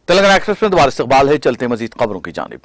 Telangana express में दोबारा इस्तकबाल है। चलते हैं मजीद खबरों की जानिब।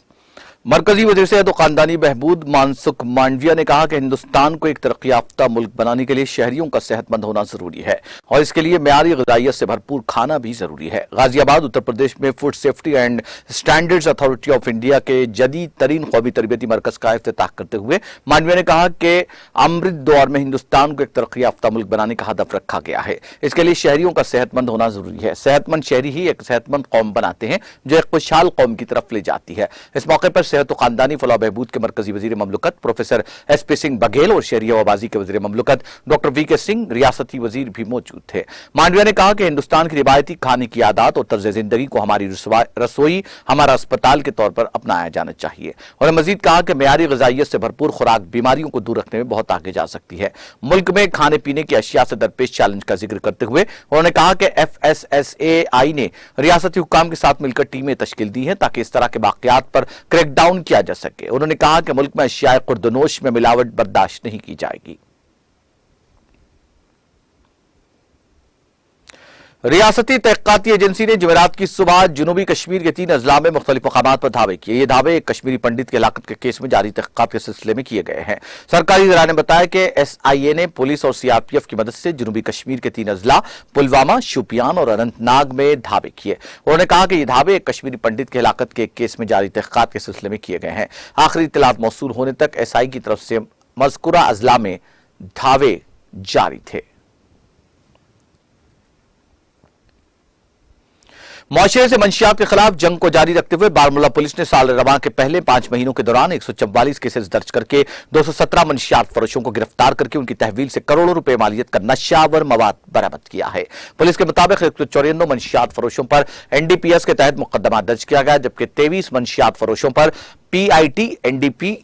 मरकजी वजीर सेहत और खानदानी बहबूद मनसुख मांडविया ने कहा कि हिंदुस्तान को एक तरक्की याफ्ता मुल्क बनाने के लिए शहरियों का सेहतमंद होना जरूरी है और इसके लिए मेयारी ग़िज़ाइयत से भरपूर खाना भी जरूरी है। गाजियाबाद उत्तर प्रदेश में food safety and standards authority of India के जदीद तरीन कौमी तरबियती मरकज का इफ्तिताह करते हुए मांडविया ने कहा कि अमृत दौर में हिंदुस्तान को एक तरक्की याफ्ता मुल्क बनाने का हदफ रखा गया है। इसके लिए शहरियों का सेहतमंद होना जरूरी है। सेहतमंद शहरी ही एक सेहतमंद कौम बनाते हैं जो एक खुशहाल कौम की तरफ ले जाती है। इस मौके पर सेहत और खानदानी फलाह बहबूद के मरकजी वजीर ममलकत प्रोफेसर एसपी सिंह बघेल और शहरी हवाबाजी के वजीर ममलकत डॉक्टर वीके सिंह रियासती वजीर भी मौजूद थे। मांडविया ने कहा कि हिंदुस्तान की रिवायती खाने की आदत और तर्ज जिंदगी को हमारी रसोई हमारा अस्पताल के तौर पर अपनाया जाना चाहिए। और मजीद कहा कि मेयारी ग़िज़ाइयत से भरपूर खुराक बीमारियों को दूर रखने में बहुत आगे जा सकती है। मुल्क में खाने पीने की अशिया से दरपेश चैलेंज का जिक्र करते हुए उन्होंने कहा कि FSSAI ने रियासती हुक्काम के साथ मिलकर टीमें तश्कील दी हैं ताकि इस तरह के वाकयात पर क्रैकडाउन किया जा सके। उन्होंने कहा कि मुल्क में अशियाए खुर्दनोश में मिलावट बर्दाश्त नहीं की जाएगी। रियासती तहकीकाती एजेंसी ने जुमेरात की सुबह जनूबी कश्मीर के 3 अजला में मुख्तलिफ मकामात पर धावे किए। ये धावे एक कश्मीरी पंडित की हलाकत के केस में जारी तहकीकात के सिलसिले में किए गए हैं। सरकारी जराये ने बताया कि SIA ने पुलिस और CRPF की मदद से जनूबी कश्मीर के 3 अजला पुलवामा, शोपियान और अनंतनाग में धावे किए। उन्होंने कहा कि ये धावे एक कश्मीरी पंडित की हलाकत के केस में जारी तहकीकात के सिलसिले में किए गए हैं। आखिरी इत्तलात मौसूल होने तक SI की तरफ से मज़कूरा अजला में धावे जारी थे। मुआशरे से मंशियात के खिलाफ जंग को जारी रखते हुए बारामूला पुलिस ने साल रवां के पहले 5 महीनों के दौरान 144 केसेस दर्ज करके 217 मंशियात फरोशों को गिरफ्तार करके उनकी तहवील से करोड़ों रुपए मालियत का नशावर मवाद बरामद किया है। पुलिस के मुताबिक 194 मंशियात फरोशों पर NDPS के तहत मुकदमा दर्ज किया गया, जबकि 23 मंशियात फरोशों पर PIT NDP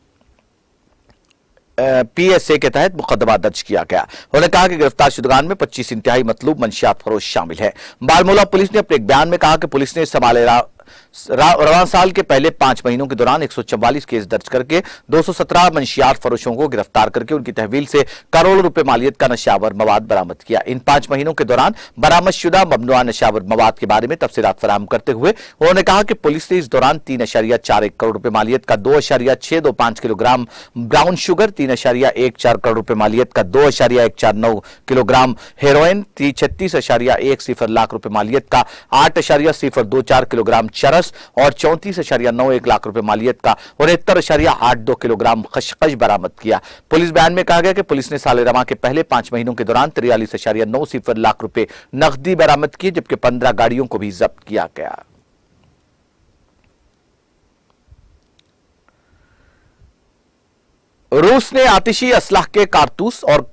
PSA के तहत मुकदमा दर्ज किया गया। उन्होंने कहा कि गिरफ्तार शुदगान में 25 इंतहाई मतलूब मंशियात फरोश शामिल है। बारामूला पुलिस ने अपने एक बयान में कहा कि पुलिस ने समाले रवां साल के पहले 5 महीनों के दौरान 144 केस दर्ज करके 217 मंशियात फरोशों को गिरफ्तार करके उनकी तहवील से करोड़ों रुपए मालियत का नशावर मवाद बरामद किया। इन 5 महीनों के दौरान बरामदशुदा ममनुआ नशावर मवाद के बारे में तफसीलात फराहम करते हुए उन्होंने कहा कि पुलिस ने इस दौरान 3.41 करोड़ रुपए मालियत का 2.625 किलोग्राम ब्राउन शुगर, 3.14 करोड़ रुपए मालियत का 2.149 किलोग्राम हेरोइन, 36.10 लाख रुपए मालियत का 8.024 किलोग्राम चरस और 34.91 लाख रुपए मालियत का 69.82 किलोग्राम खशखश बरामद किया। पुलिस बयान में कहा गया कि पुलिस ने साल रवां के पहले 5 महीनों के दौरान 43.90 लाख रुपए नकदी बरामद किए, जबकि 15 गाड़ियों को भी जब्त किया गया। रूस ने आतिशी असलाह के कारतूस और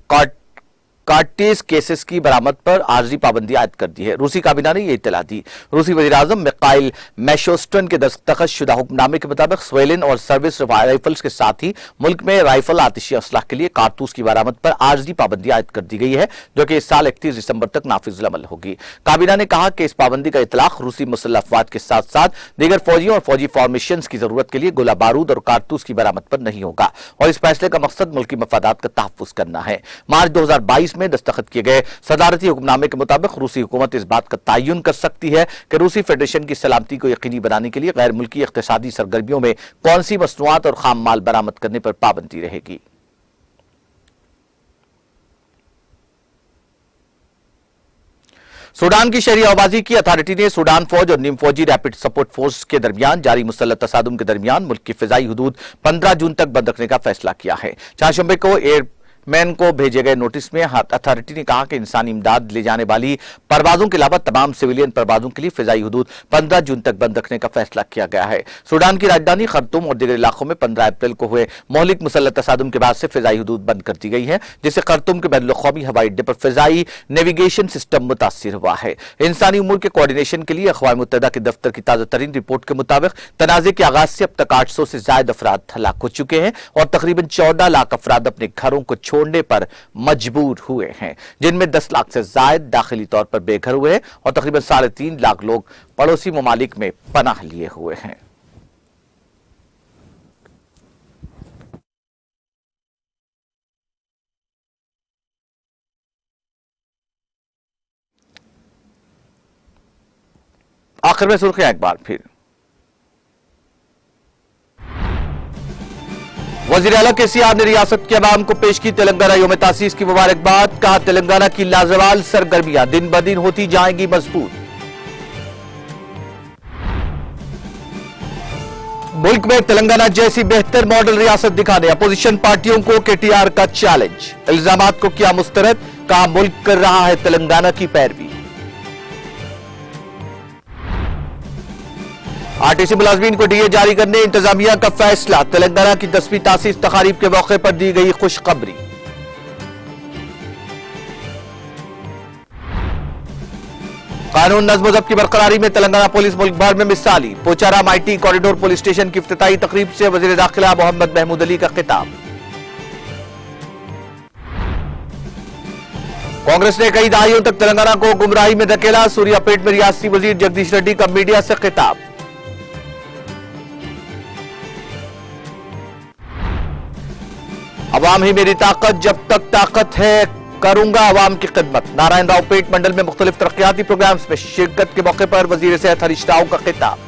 कार्टेज केसेस की बरामद पर आर्जी पाबंदी आयद कर दी है। रूसी काबीना ने यह इत्तला दी। रूसी वजीर आजम मिखाइल मेशोस्टन के दस्तखत शुदा हुक्मनामे के मुताबिक स्वेलिन और सर्विस राइफल्स के साथ ही मुल्क में राइफल आतिशी असलाह के लिए कारतूस की बरामद पर आर्जी पाबंदी आयद कर दी गई है, जो कि इस साल 31 दिसंबर तक नाफिज अमल होगी। काबीना ने कहा कि इस पाबंदी का इतलाक रूसी मुसल्लह अफवाज के साथ साथ दीगर फौजियों और फौजी फॉर्मेशन की जरूरत के लिए गोला बारूद और कारतूस की बरामद पर नहीं होगा और इस फैसले का मकसद मुल्की मफादात का तहफ्फुज करना है। मार्च 2022 में दस्तखत किए गए सदारती हुक्मनामे के मुताबिक रूसी हुकूमत इस बात का तयन कर सकती है कि रूसी फेडरेशन की सलामती को यकीनी बनाने के लिए गैर मुल्की इक्तिसादी सरगर्मियों में कौन सी मसनूआत और खाम माल बरामद करने पर पाबंदी रहेगी। सूडान की शहरी आवाजी की अथॉरिटी ने सूडान फौज और नीम फौजी रैपिड सपोर्ट फोर्स के दरमियान जारी मुसल्लह तसादुम के दरमियान मुल्क की फिजाई हदूद 15 जून तक बंद रखने का फैसला किया है। चारशंबे को एयरमैन को भेजे गए नोटिस में अथॉरिटी ने कहा कि इंसानी इमदाद ले जाने वाली परवाजों के अलावा तमाम सिविलियन परवाजों के लिए फिजाई हदूद 15 जून तक बंद रखने का फैसला किया गया है। सूडान की राजधानी खर्तूम और दीगर इलाकों में 15 अप्रैल को हुए मोहलिक मुसल्लह तसादुम के बाद से फिजाई हदूद बंद कर दी गई है, जिससे खर्तूम के बैनुल-अक़वामी हवाई अड्डे पर फिजाई नेविगेशन सिस्टम मुतासिर हुआ है। इंसानी उमूर के कोऑर्डिनेशन के लिए अक़वाम मुत्तहिदा के दफ्तर की ताज़ा तरीन रिपोर्ट के मुताबिक तनाज़े के आगाज से अब तक 800 से ज्यादा अफराद हलाक हो चुके हैं और तकरीबन 14 लाख अफराद अपने घरों को छोड़ने पर मजबूर हुए हैं, जिनमें 10 लाख से ज्यादा दाखिली तौर पर बेघर हुए हैं और तकरीबन 3.5 लाख लोग पड़ोसी ममालिक में पनाह लिए हुए हैं। आखिर में सुर्खियां एक बार फिर। वजीर आला केसीआर ने रियासत के अवाम को पेश की तेलंगाना यौम तासीस की मुबारकबाद। कहा, तेलंगाना की लाजवाल सरगर्मियां दिन ब दिन होती जाएंगी मजबूत। मुल्क में तेलंगाना जैसी बेहतर मॉडल रियासत दिखाने अपोजिशन पार्टियों को केटीआर का चैलेंज। इल्जामात को किया मुस्तरद। कहा, मुल्क कर रहा है तेलंगाना की पैरवी। आरटीसी मुलाजमीन को डीए जारी करने इंतजामिया का फैसला। तेलंगाना की 10वीं तासीस तकारीब के मौके पर दी गई खुशखबरी। कानून नज़्म ज़ब्त की बरकरारी में तेलंगाना पुलिस मुल्क भर में मिसाली। Pocharam IT corridor police station की इफ्तिताई तकरीब से वजीर दाखिला मोहम्मद महमूद अली का खिताब। कांग्रेस ने कई दहाइयों तक तेलंगाना को गुमराही में धकेला। सूर्यापेट में रियासती वजीर जगदीश रेड्डी का मीडिया से खिताब। अवाम ही मेरी ताकत, जब तक ताकत है करूंगा अवाम की खिदमत। नारायण राव पेट मंडल में मुख्तलिफ तरक्याती प्रोग्राम्स में शिरकत के मौके पर वजीर सेहत हरीश राव का खिताब।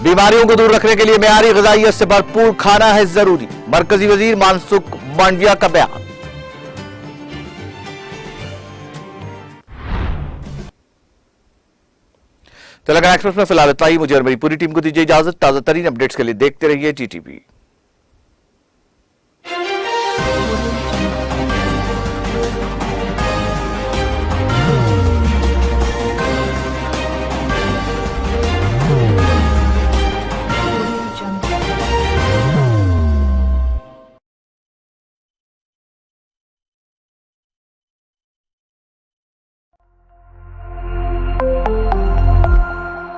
बीमारियों को दूर रखने के लिए मेयारी ग़िज़ाइयत से भरपूर खाना है जरूरी। मरकजी वजीर मनसुख मांडविया का बयान। तेलंगाना एक्सप्रेस में फिलहाल इतना ही। मुझे और मेरी पूरी टीम को दीजिए इजाजत। ताजा तरीन अपडेट्स के लिए देखते रहिए टीटीवी।